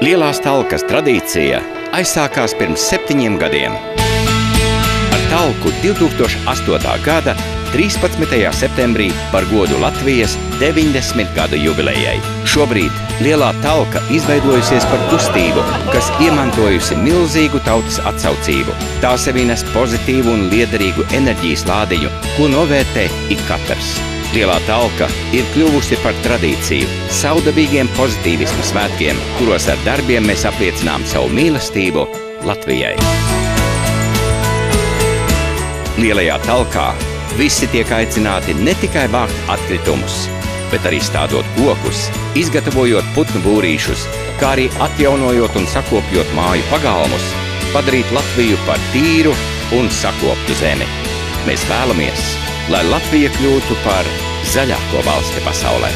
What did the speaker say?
Lielās talkas tradīcija aizsākās pirms 7 gadiem. Ar talku 2008. gada 13. septembrī par godu Latvijas 90 gadu jubilejai. Šobrīd Lielā talka izveidojusies par kustību, kas iemantojusi milzīgu tautas atsaucību. Tā sevī nes pozitīvu un liederīgu enerģijas lādiņu, ko novērtē ik katrs. Lielā talka ir kļuvusi par tradīciju saudabīgiem pozitīvismu svētkiem, kuros ar darbiem mēs apliecinām savu mīlestību Latvijai. Lielajā talkā visi tiek aicināti ne tikai vākt atkritumus, bet arī stādot kokus, izgatavojot putnu būrīšus, kā arī atjaunojot un sakopjot māju pagalmus, padarīt Latviju par tīru un sakoptu zemi. Mēs vēlamies, lai Latvija kļūtu par zaļāko valsti pasaulē.